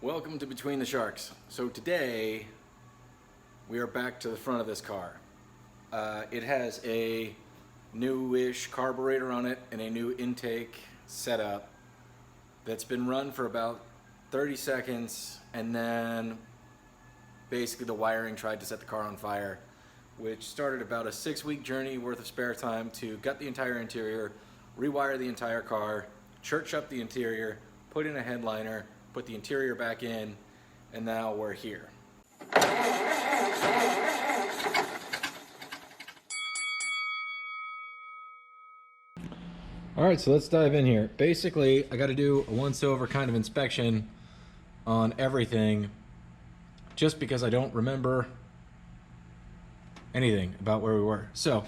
Welcome to Between the Sharks. So today we are back to the front of this car. It has a newish carburetor on it and a new intake setup that's been run for about 30 seconds, and then basically the wiring tried to set the car on fire, which started about a 6-week journey worth of spare time to gut the entire interior, rewire the entire car, church up the interior, put in a headliner, put the interior back in, and now we're here. All right, so let's dive in here. Basically, I got to do a once-over kind of inspection on everything just because I don't remember anything about where we were. So,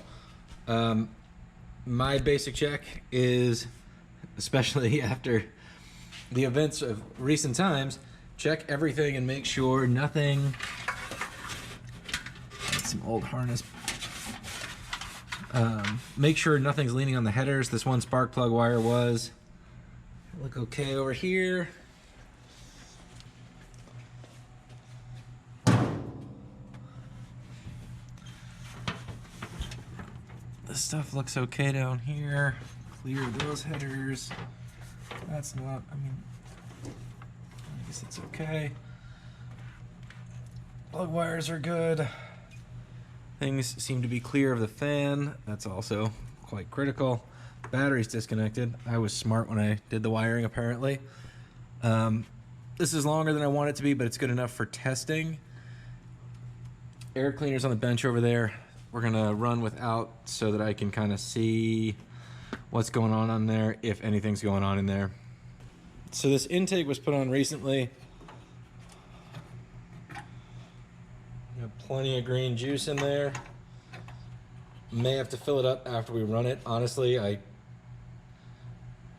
my basic check is, especially after the events of recent times, check everything and make sure nothing, that's some old harness, make sure nothing's leaning on the headers. This one spark plug wire was. Look okay over here. This stuff looks okay down here. Clear those headers. That's not, I guess it's okay. Plug wires are good. Things seem to be clear of the fan. That's also quite critical. Battery's disconnected. I was smart when I did the wiring, apparently. This is longer than I want it to be, but it's good enough for testing. Air cleaner's on the bench over there. We're gonna run without so that I can kind of see what's going on there, if anything's going on in there. So this intake was put on recently. Got plenty of green juice in there. May have to fill it up after we run it. Honestly,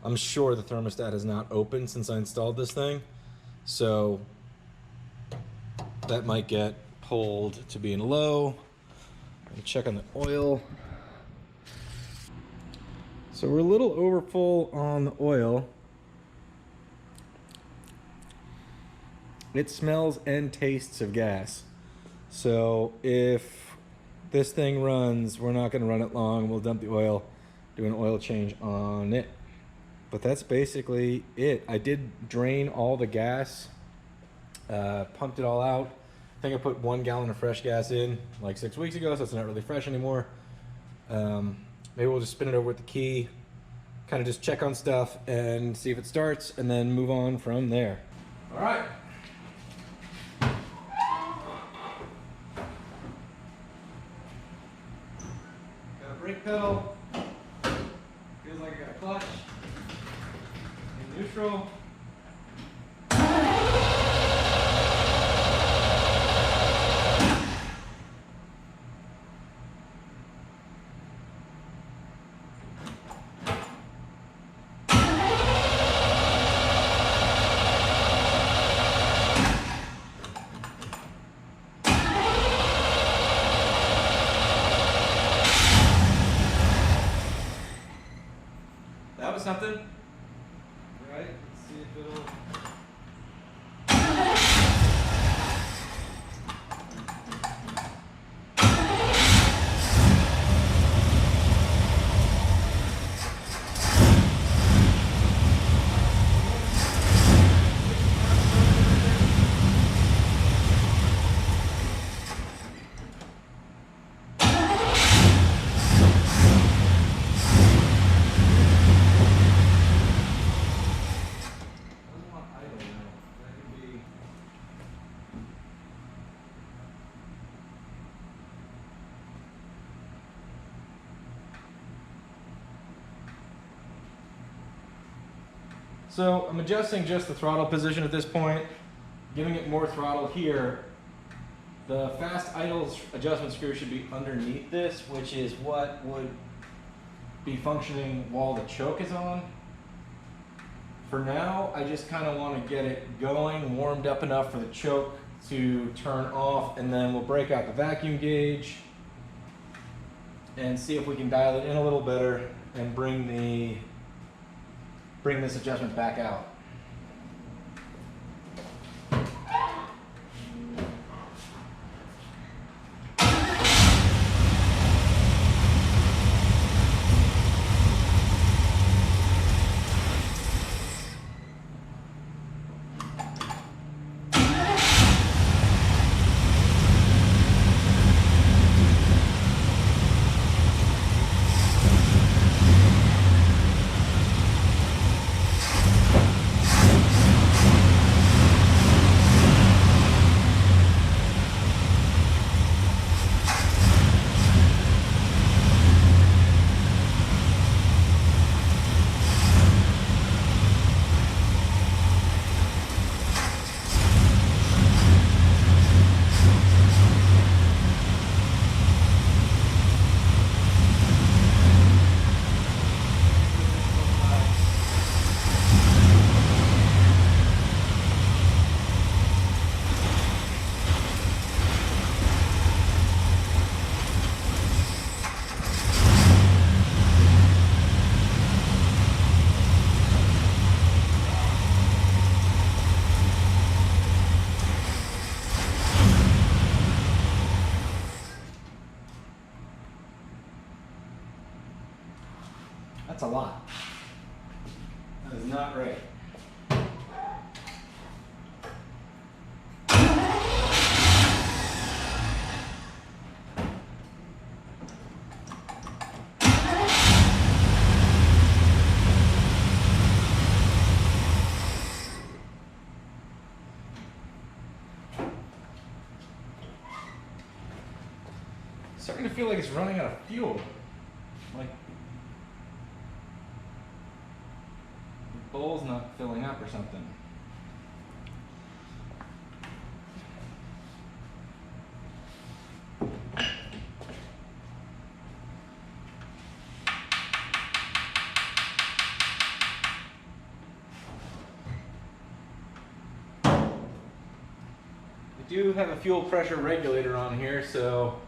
I'm sure the thermostat has not opened since I installed this thing, so that might get pulled to being low. Check on the oil. So we're a little over full on the oil. It smells and tastes of gas. So if this thing runs, we're not going to run it long. We'll dump the oil, do an oil change on it. But that's basically it. I did drain all the gas, pumped it all out. I think I put 1 gallon of fresh gas in like 6 weeks ago, so it's not really fresh anymore. Maybe we'll just spin it over with the key, kind of just check on stuff and see if it starts, and then move on from there. All right. Got a brake pedal. Feels like I got a clutch. In neutral. That was something. All right, let's see if it'll. So I'm adjusting just the throttle position at this point, giving it more throttle here. The fast idle adjustment screw should be underneath this, which is what would be functioning while the choke is on. For now, I just kind of want to get it going, warmed up enough for the choke to turn off, and then we'll break out the vacuum gauge and see if we can dial it in a little better and bring this adjustment back out. starting to feel like it's running out of fuel. Like the bowl's not filling up or something. I do have a fuel pressure regulator on here, so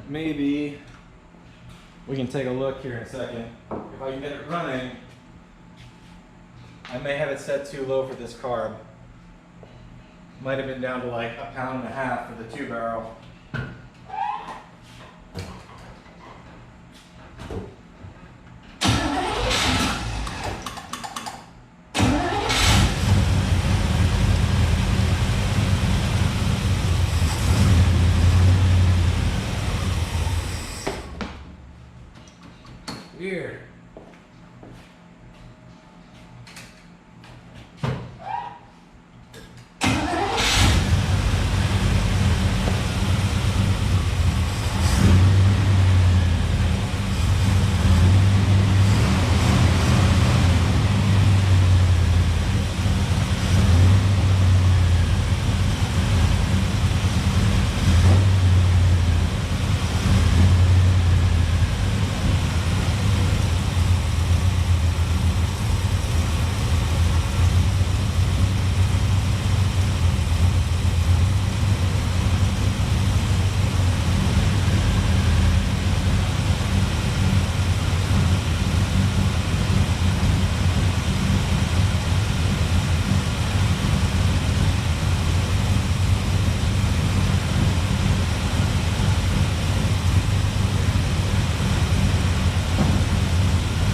maybe we can take a look here in a second. If I can get it running, I may have it set too low for this carb. Might have been down to like 1.5 pounds for the 2-barrel. Weird.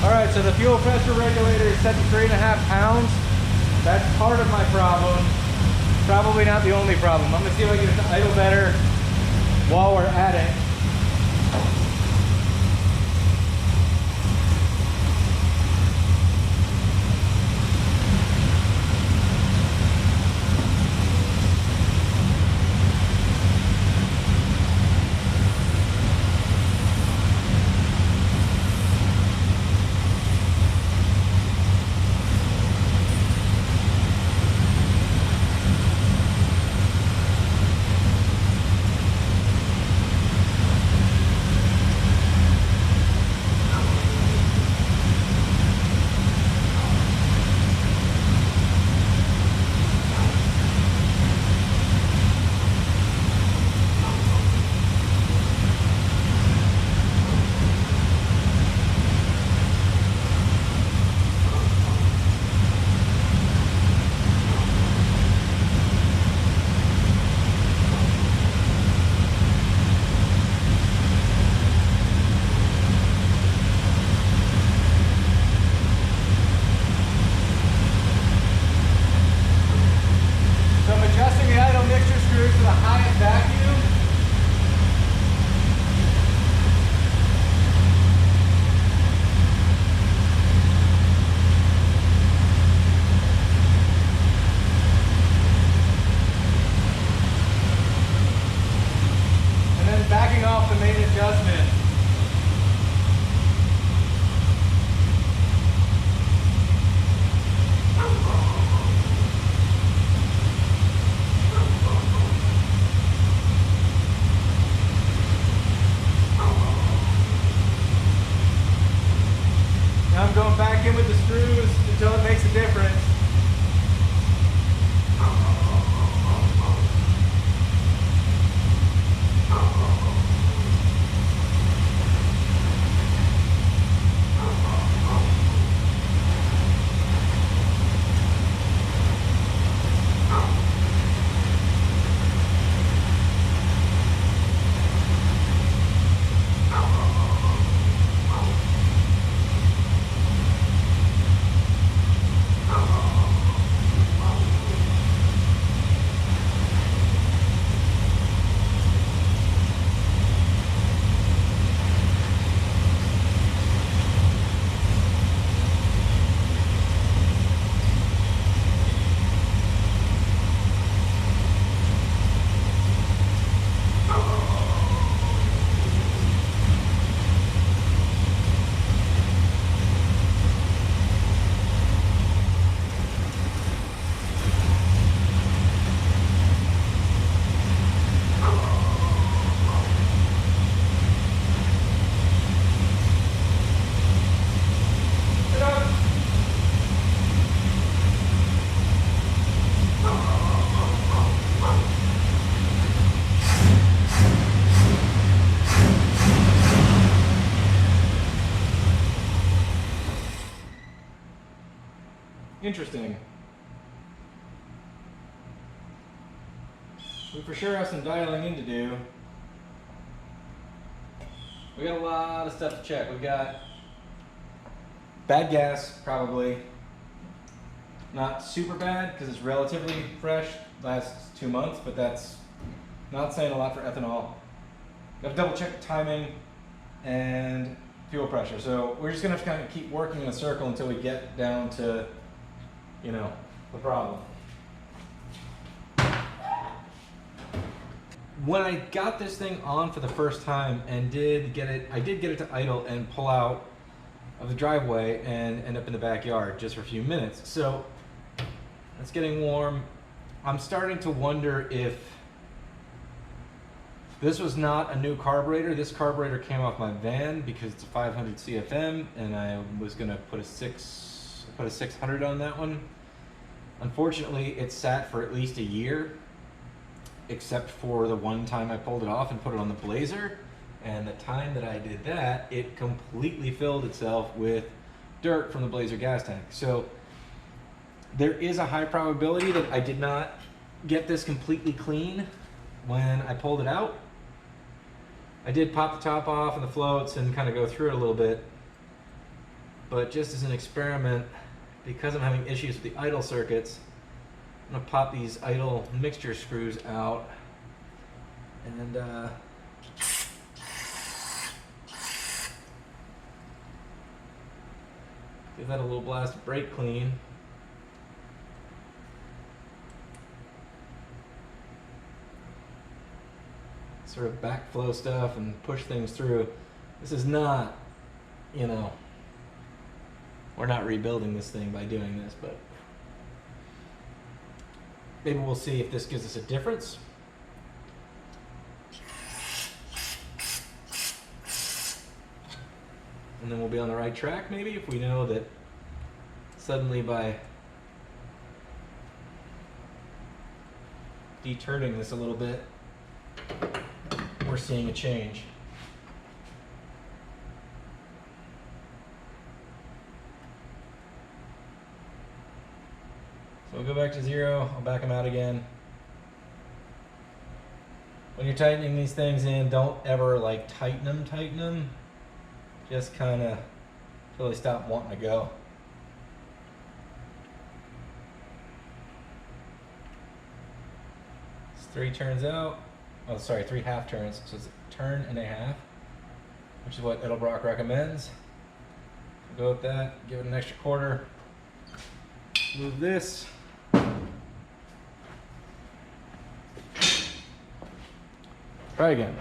Alright, so the fuel pressure regulator is set to 3.5 pounds. That's part of my problem. Probably not the only problem. I'm going to see if I can get it to idle better while we're at it. interesting. We for sure have some dialing in to do. We got a lot of stuff to check. We've got bad gas, probably. Not super bad because it's relatively fresh, lasts 2 months, but that's not saying a lot for ethanol. Got to double check the timing and fuel pressure. So we're just gonna have to kind of keep working in a circle until we get down to, you know, the problem. When I got this thing on for the first time and I did get it to idle and pull out of the driveway and end up in the backyard just for a few minutes. So it's getting warm. I'm starting to wonder if this was not a new carburetor. This carburetor came off my van because it's a 500 CFM and I was gonna put a 600 on that one. Unfortunately, it sat for at least a year, except for the one time I pulled it off and put it on the Blazer. And the time that I did that, it completely filled itself with dirt from the Blazer gas tank. So there is a high probability that I did not get this completely clean when I pulled it out. I did pop the top off and the floats and kind of go through it a little bit. But just as an experiment, because I'm having issues with the idle circuits, I'm gonna pop these idle mixture screws out and give that a little blast of brake clean. Sort of backflow stuff and push things through. This is not, you know, we're not rebuilding this thing by doing this, but maybe we'll see if this gives us a difference. And then we'll be on the right track maybe if we know that suddenly by deturning this a little bit, we're seeing a change. So we'll go back to 0, I'll back them out again. When you're tightening these things in, don't ever like tighten them. Just kind of until they stop wanting to go. It's 3 turns out. Oh, sorry, 3 half turns. So it's a turn and a half, which is what Edelbrock recommends. Go with that, give it an extra quarter. Move this. Try again.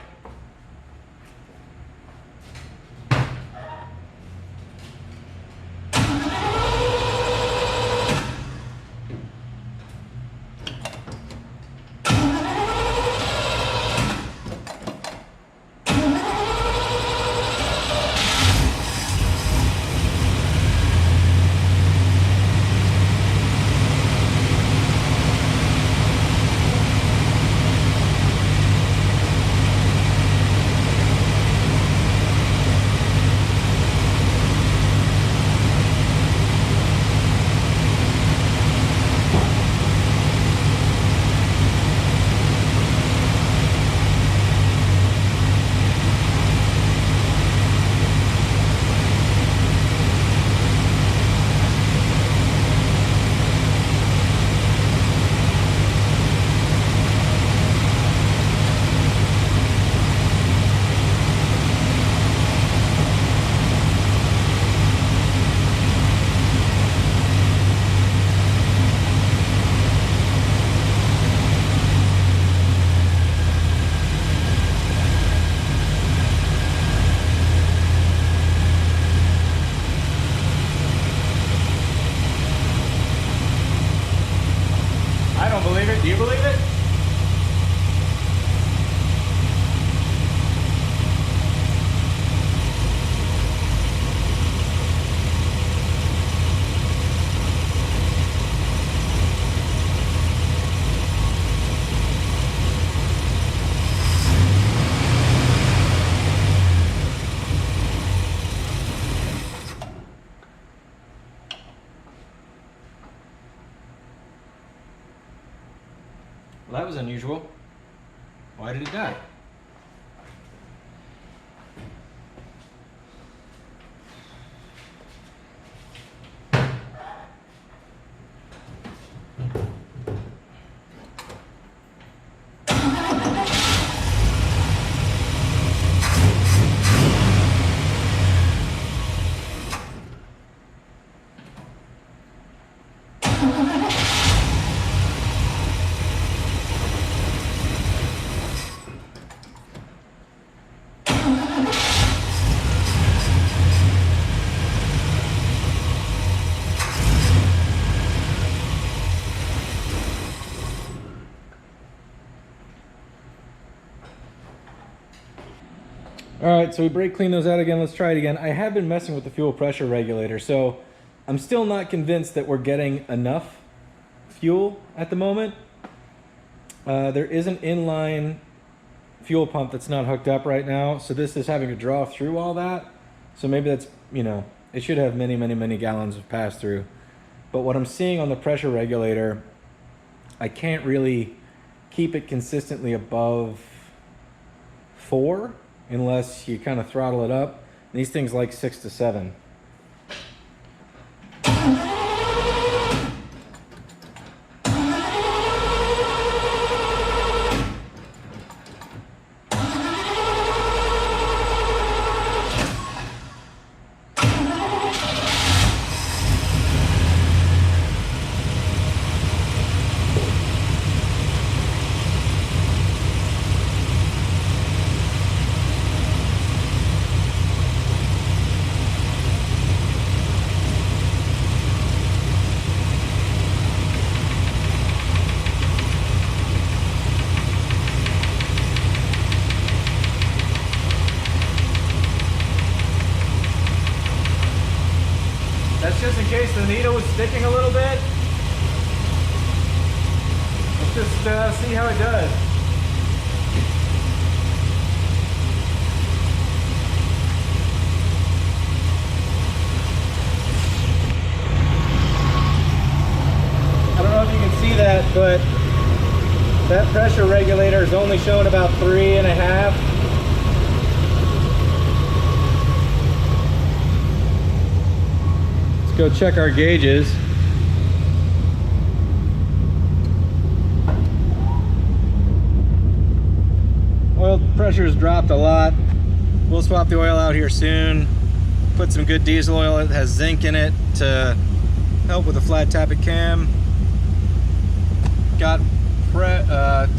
Do you believe it? Well, that was unusual. Why did it die? All right, so we brake clean those out again. Let's try it again. I have been messing with the fuel pressure regulator, so I'm still not convinced that we're getting enough fuel at the moment. There is an inline fuel pump that's not hooked up right now, so this is having to draw through all that. So maybe that's, you know, it should have many gallons of pass through. But what I'm seeing on the pressure regulator, I can't really keep it consistently above 4 unless you kind of throttle it up. And these things like 6 to 7. That's just in case the needle was sticking a little bit. Let's just see how it does. I don't know if you can see that, but that pressure regulator is only showing about 3.5. Go check our gauges. Oil pressure's dropped a lot. We'll swap the oil out here soon. Put some good diesel oil that has zinc in it to help with the flat tappet cam. Got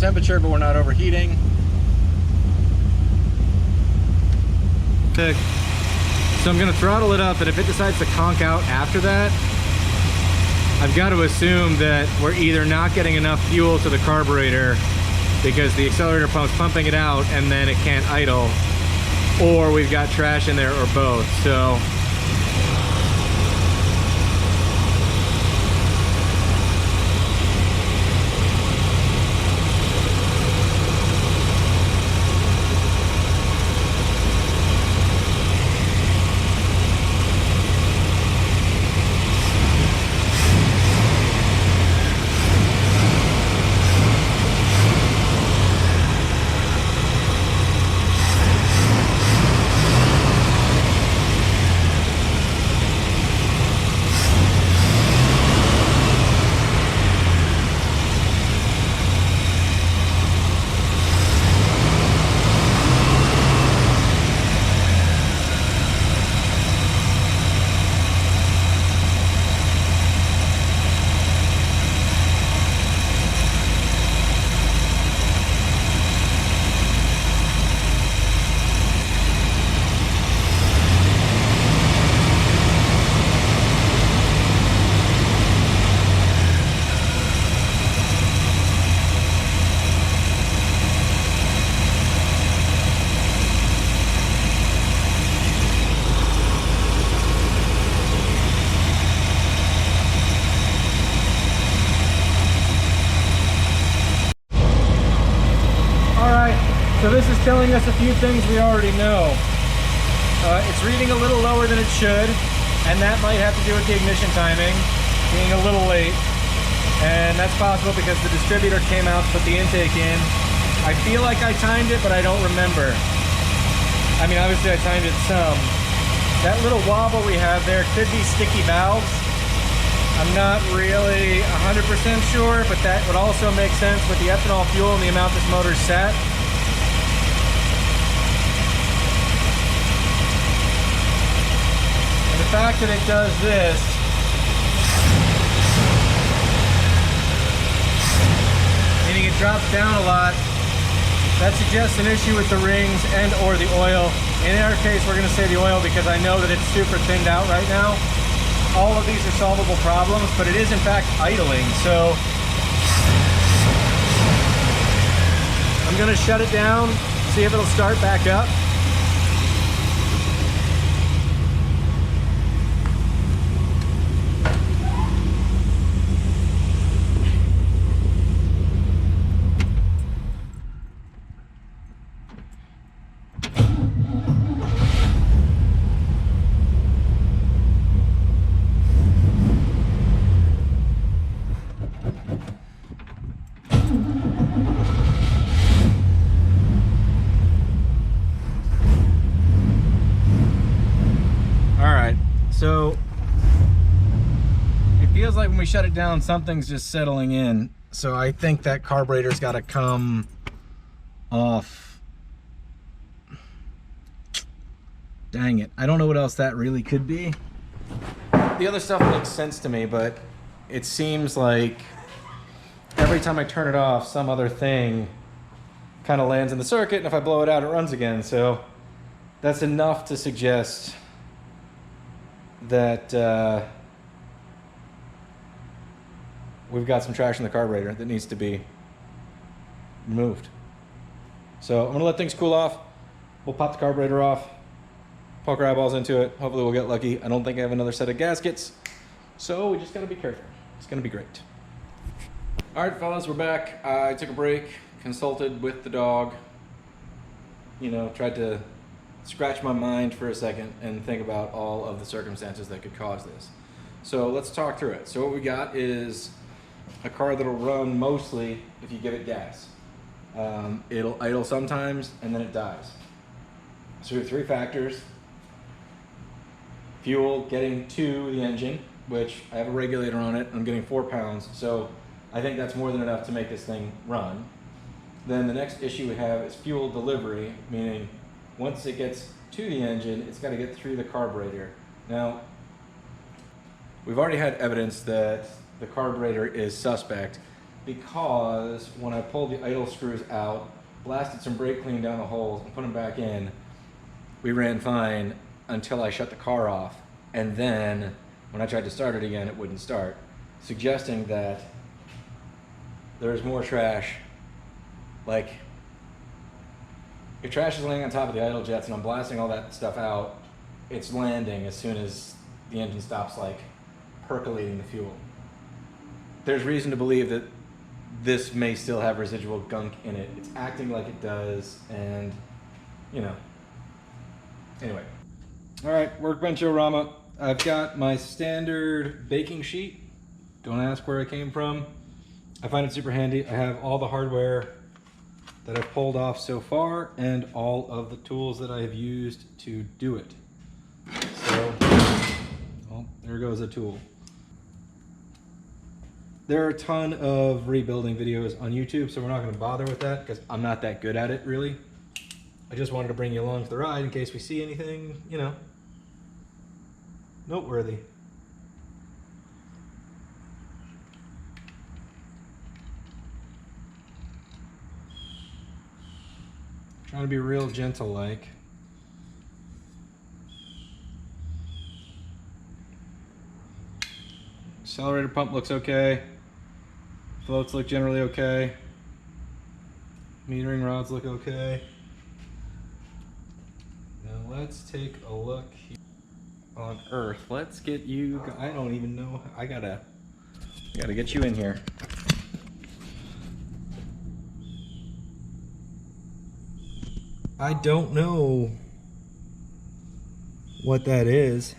temperature, but we're not overheating. So I'm gonna throttle it up, and if it decides to conk out after that, I've got to assume that we're either not getting enough fuel to the carburetor because the accelerator pump's pumping it out and then it can't idle, or we've got trash in there, or both. So So this is telling us a few things we already know. It's reading a little lower than it should, and that might have to do with the ignition timing being a little late. And that's possible because the distributor came out to put the intake in. I feel like I timed it, but I don't remember. I mean, obviously I timed it some. That little wobble we have there could be sticky valves. I'm not really 100% sure, but that would also make sense with the ethanol fuel and the amount this motor's set. And the fact that it does this, meaning it drops down a lot, that suggests an issue with the rings and or the oil. In our case, we're gonna say the oil because I know that it's super thinned out right now. All of these are solvable problems, but it is in fact idling, so I'm gonna shut it down, see if it'll start back up. So it feels like when we shut it down, something's just settling in. So I think that carburetor's got to come off. Dang it. I don't know what else that really could be. The other stuff makes sense to me, but it seems like every time I turn it off, some other thing kind of lands in the circuit, and if I blow it out, it runs again. So that's enough to suggest that we've got some trash in the carburetor that needs to be removed. So I'm gonna let things cool off. We'll pop the carburetor off, poke our eyeballs into it. Hopefully we'll get lucky. I don't think I have another set of gaskets, so we just gotta be careful. It's gonna be great. All right, fellas, we're back. I took a break, consulted with the dog, you know, tried to scratch my mind for a second and think about all of the circumstances that could cause this. So let's talk through it. So what we got is a car that'll run mostly if you give it gas. It'll idle sometimes and then it dies. So we have three factors. Fuel getting to the engine, which I have a regulator on it. I'm getting 4 pounds. So I think that's more than enough to make this thing run. Then the next issue we have is fuel delivery, meaning once it gets to the engine, it's got to get through the carburetor. Now, we've already had evidence that the carburetor is suspect because when I pulled the idle screws out, blasted some brake clean down the holes and put them back in, we ran fine until I shut the car off. And then when I tried to start it again, it wouldn't start, suggesting that there's more trash. Like, if trash is laying on top of the idle jets and I'm blasting all that stuff out, it's landing as soon as the engine stops like percolating the fuel. There's reason to believe that this may still have residual gunk in it. It's acting like it does, and you know. Anyway. All right, workbench-o-rama. I've got my standard baking sheet. Don't ask where it came from. I find it super handy. I have all the hardware that I've pulled off so far and all of the tools that I have used to do it. So, well, there goes a tool. There are a ton of rebuilding videos on YouTube, so we're not going to bother with that because I'm not that good at it, really. I just wanted to bring you along for the ride in case we see anything, you know, noteworthy. Trying to be real gentle like. Accelerator pump looks okay. Floats look generally okay. Metering rods look okay. Now let's take a look here on Earth. Let's get you, I don't even know, I gotta get you in here. I don't know what that is,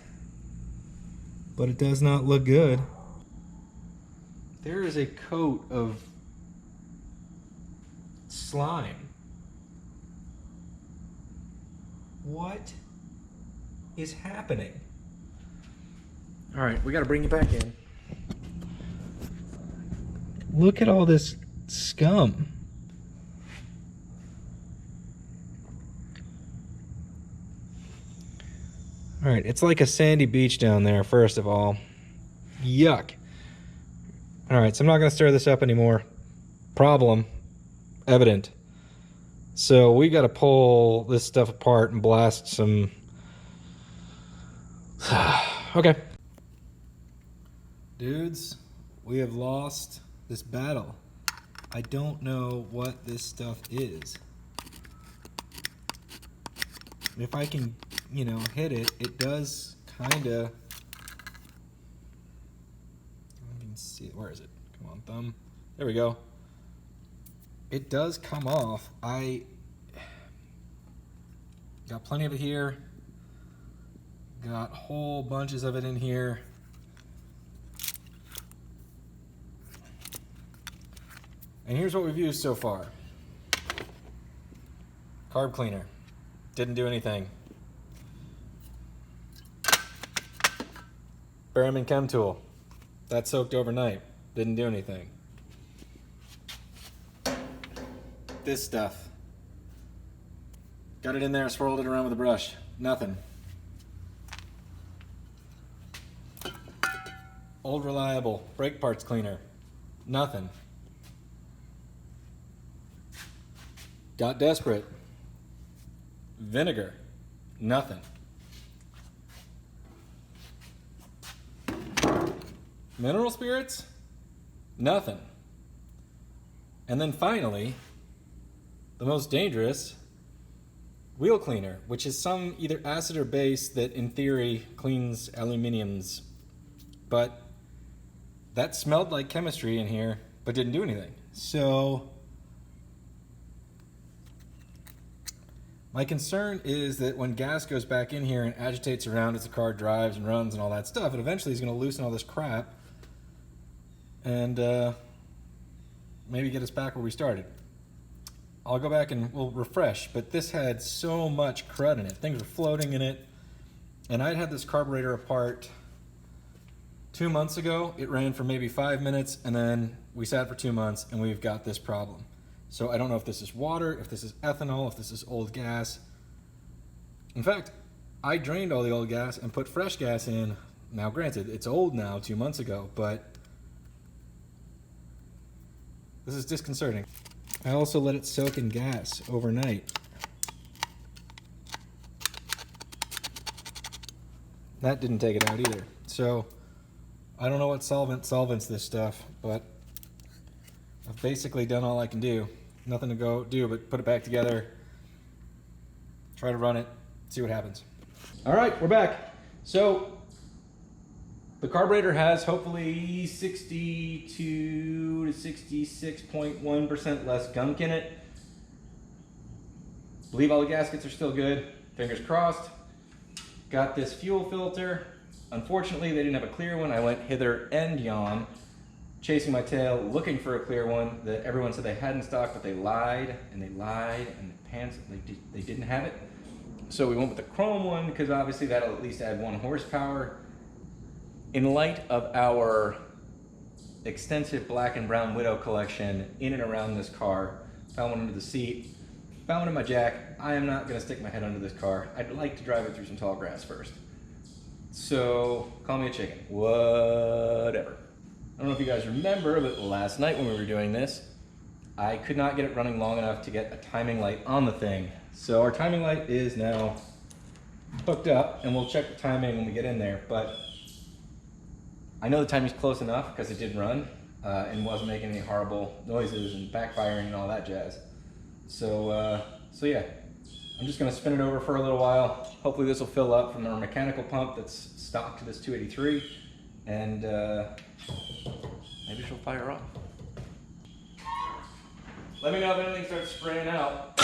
but it does not look good. there is a coat of slime. What is happening? All right, we got to bring you back in. Look at all this scum. All right, it's like a sandy beach down there, first of all. Yuck. All right, so I'm not going to stir this up anymore. Problem evident. So we got to pull this stuff apart and blast some... Okay. Dudes, we have lost this battle. I don't know what this stuff is. If I can, you know, hit it, it does kind of... I can see it. Where is it? Come on, thumb. There we go. It does come off. I got plenty of it here. Got whole bunches of it in here. And here's what we've used so far. Carb cleaner. Didn't do anything. Berryman Chem Tool. That soaked overnight. Didn't do anything. This stuff. Got it in there, swirled it around with a brush. Nothing. Old Reliable brake parts cleaner. Nothing. Got desperate. Vinegar. Nothing. Mineral spirits? Nothing. And then finally, the most dangerous, wheel cleaner, which is some either acid or base that in theory cleans aluminiums. But that smelled like chemistry in here, but didn't do anything. So my concern is that when gas goes back in here and agitates around as the car drives and runs and all that stuff, it eventually is going to loosen all this crap and maybe get us back where we started. I'll go back and we'll refresh, but this had so much crud in it. Things were floating in it. And I'd had this carburetor apart 2 months ago. It ran for maybe 5 minutes, and then we sat for 2 months, and we've got this problem. So I don't know if this is water, if this is ethanol, if this is old gas. In fact, I drained all the old gas and put fresh gas in. Now granted, it's old now, 2 months ago, but this is disconcerting. I also let it soak in gas overnight. That didn't take it out either. So I don't know what solvents this stuff, but I've basically done all I can do. Nothing to go do but put it back together, try to run it, see what happens. All right, we're back. So the carburetor has hopefully 62 to 66.1% less gunk in it. Believe all the gaskets are still good. Fingers crossed. Got this fuel filter. Unfortunately, they didn't have a clear one. I went hither and yon, chasing my tail, looking for a clear one that everyone said they had in stock, but they lied, and the pants, they didn't have it. So we went with the chrome one because obviously that'll at least add 1 horsepower. In light of our extensive black and brown Widow collection in and around this car, found one under the seat, found one in my jack. I am not gonna stick my head under this car. I'd like to drive it through some tall grass first. So, call me a chicken, whatever. I don't know if you guys remember, but last night when we were doing this, I could not get it running long enough to get a timing light on the thing. So our timing light is now hooked up, and we'll check the timing when we get in there, but I know the timing's close enough because it did run and wasn't making any horrible noises and backfiring and all that jazz. So yeah, I'm just gonna spin it over for a little while. Hopefully this will fill up from our mechanical pump that's stocked to this 283, and maybe she'll fire off. Let me know if anything starts spraying out.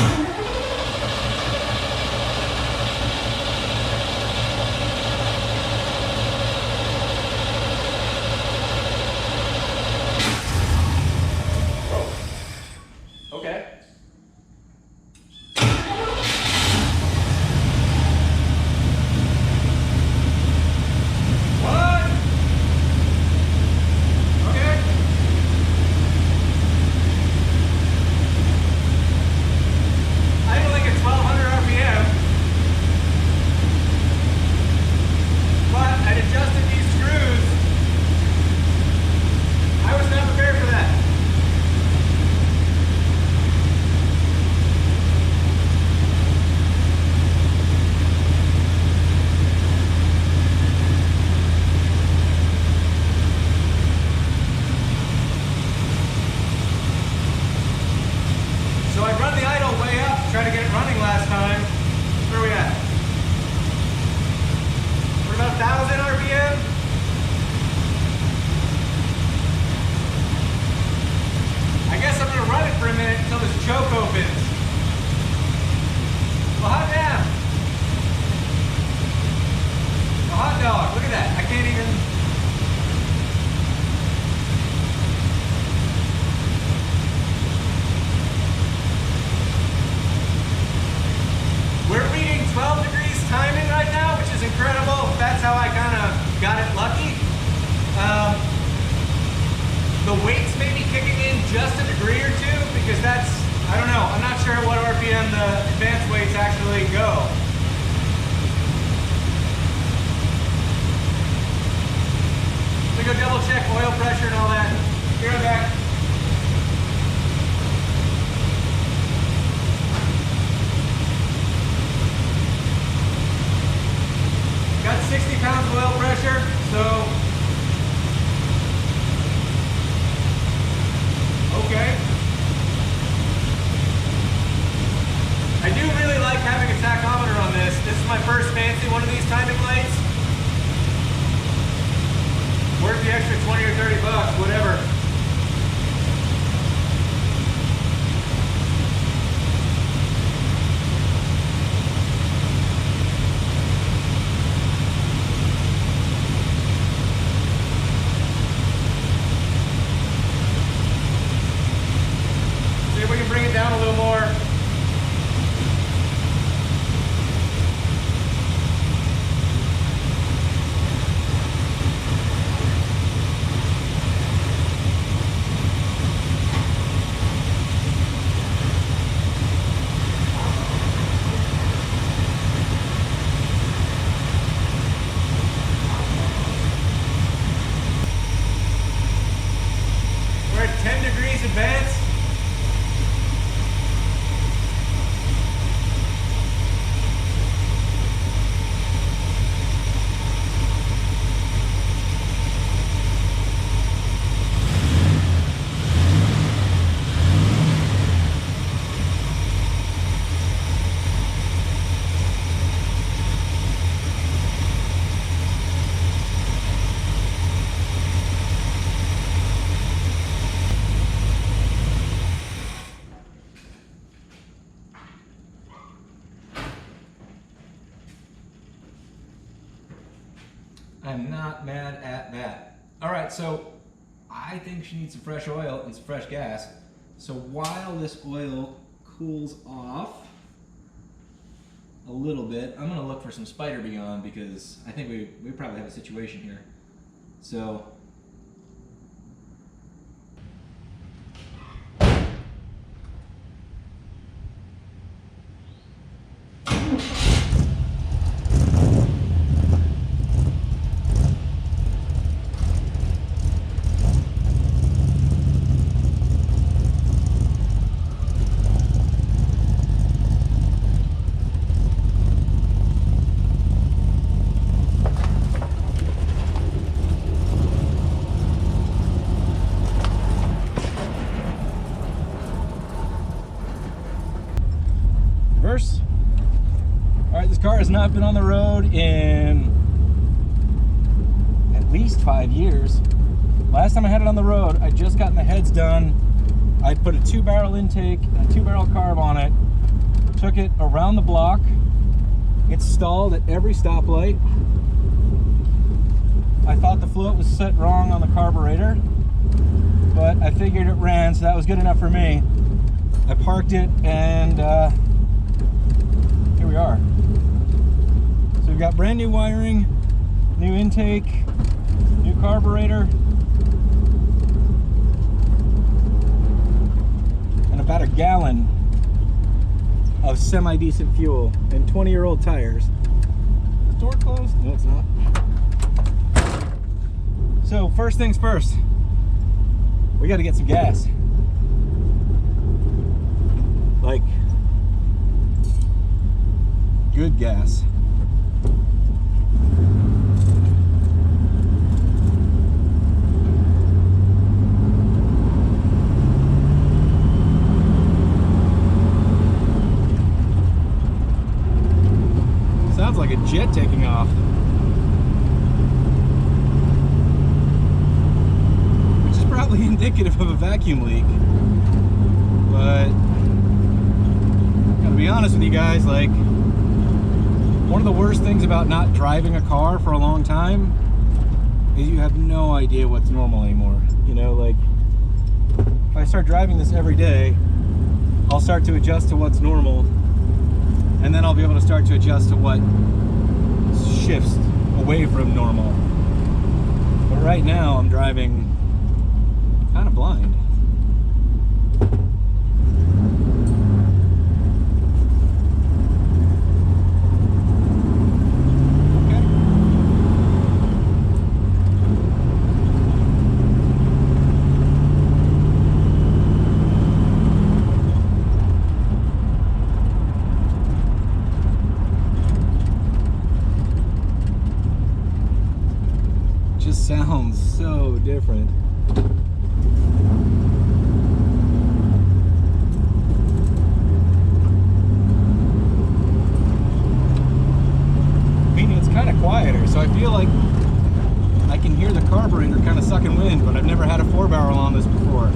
Okay. What? Okay. Idling at 1200 RPM. But I'd adjusted these screws. I was not prepared for that. So I run the idle way up to try to get it running last time. Where are we at? We're about 1,000 RPM. I guess I'm gonna run it for a minute until this choke opens. Well, hot damn. A hot dog, look at that. I can't even. We're reading 12 degrees timing right now, which is incredible. That's how I kind of got it lucky. The weights may be kicking in just a degree or two because that's, I don't know, I'm not sure what RPM the advanced weights actually go. Let me go double check oil pressure and all that. Be right back. Got 60 pounds of oil pressure, so okay. I do really like having a tachometer on this. This is my first fancy one of these timing lights. Worth the extra 20 or 30 bucks, whatever. See if we can bring it down a little more. We're at 10 degrees advance. I'm not mad at that. All right, so I think she needs some fresh oil and some fresh gas. So while this oil cools off a little bit, I'm gonna look for some spider beyond because I think we probably have a situation here. So reverse. All right, this car has not been on the road in at least 5 years. Last time I had it on the road, I just gotten the heads done. I put a 2-barrel intake and a 2-barrel carb on it, took it around the block. It stalled at every stoplight. I thought the float was set wrong on the carburetor, but I figured it ran, so that was good enough for me. I parked it, and here we are. So we've got brand new wiring, new intake, new carburetor, and about a gallon of semi-decent fuel and 20-year-old tires. Is the door closed? No, it's not. So first things first, we got to get some gas. Like good gas. Sounds like a jet taking off. Which is probably indicative of a vacuum leak. But gotta be honest with you guys, like, one of the worst things about not driving a car for a long time is you have no idea what's normal anymore. You know, like, if I start driving this every day, I'll start to adjust to what's normal, and then I'll be able to start to adjust to what shifts away from normal. But right now I'm driving kind of blind. Sounds so different. I mean, it's kind of quieter, so I feel like I can hear the carburetor kind of sucking wind, but I've never had a 4-barrel on this before.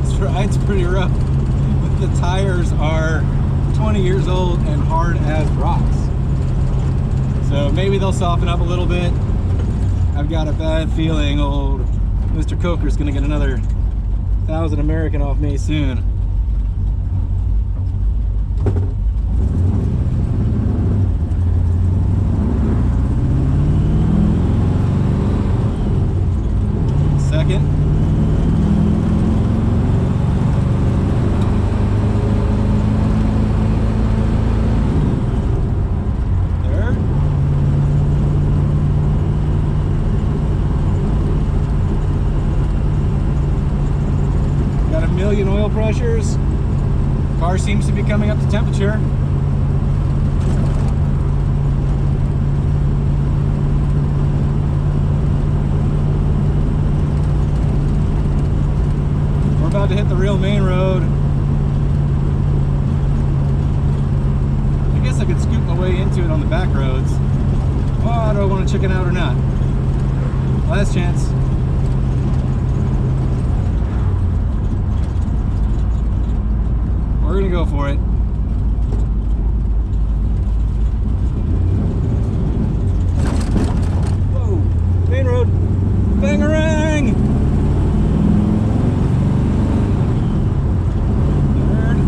This ride's pretty rough. The tires are 20 years old and hard as rocks. So maybe they'll soften up a little bit. I've got a bad feeling old Mr. Coker's gonna get another 1,000 American off me soon. Second. Million oil pressures. Car seems to be coming up to temperature. We're about to hit the real main road. I guess I could scoop my way into it on the back roads. Oh, do I want to chicken out or not? Last chance. We're gonna go for it. Whoa, main road, bangarang! Third.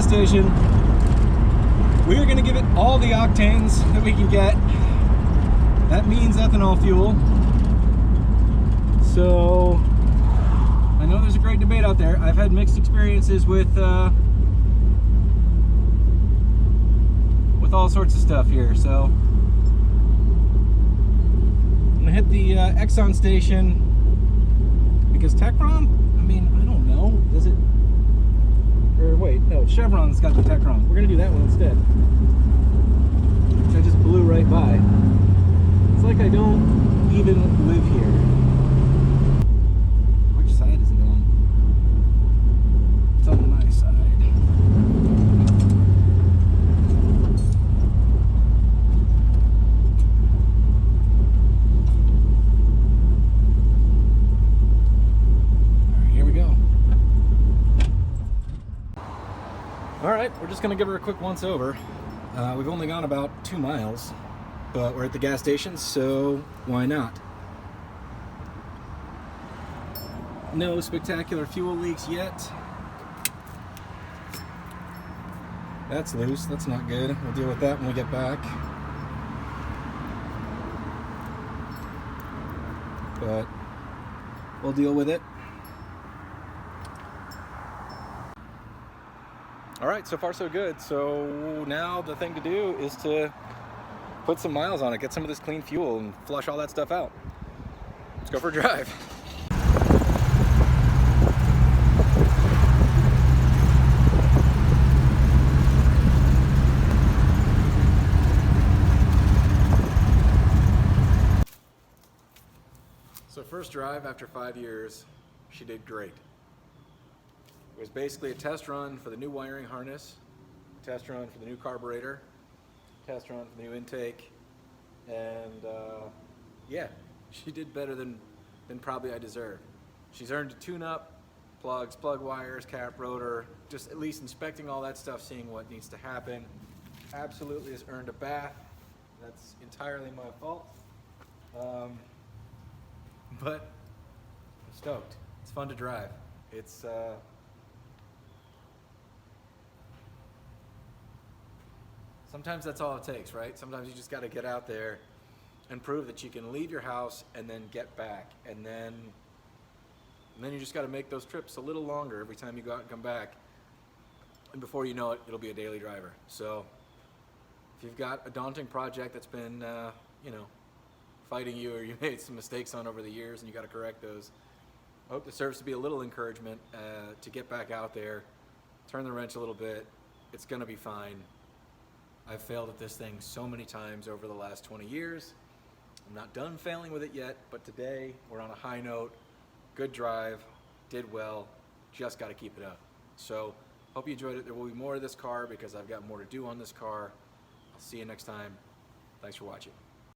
Station. We are going to give it all the octanes that we can get. That means ethanol fuel. So I know there's a great debate out there. I've had mixed experiences with all sorts of stuff here. So I'm going to hit the Exxon station because Techron, I mean, I don't know. Does it? Or wait, no, Chevron's got the Techron. We're gonna do that one instead. Which I just blew right by. It's like I don't even live here. Which side is it on? It's on my side. All right, we're just gonna give her a quick once over. We've only gone about 2 miles, but we're at the gas station, so why not? No spectacular fuel leaks yet. That's loose, that's not good. We'll deal with that when we get back. But we'll deal with it. All right, so far so good. So now the thing to do is to put some miles on it, get some of this clean fuel and flush all that stuff out. Let's go for a drive. So first drive after 5 years, she did great. It was basically a test run for the new wiring harness, test run for the new carburetor, test run for the new intake, and yeah, she did better than probably I deserved. She's earned a tune-up, plugs, plug wires, cap, rotor, just at least inspecting all that stuff, seeing what needs to happen. Absolutely has earned a bath. That's entirely my fault. But I'm stoked. It's fun to drive. It's sometimes that's all it takes, right? Sometimes you just got to get out there and prove that you can leave your house and then get back, and then you just got to make those trips a little longer every time you go out and come back, and before you know it, it'll be a daily driver. So if you've got a daunting project that's been fighting you, or you made some mistakes on over the years and you got to correct those, I hope this serves to be a little encouragement to get back out there, turn the wrench a little bit. It's going to be fine. I've failed at this thing so many times over the last 20 years. I'm not done failing with it yet, but today we're on a high note. Good drive, did well, just got to keep it up. So hope you enjoyed it. There will be more of this car because I've got more to do on this car. I'll see you next time. Thanks for watching.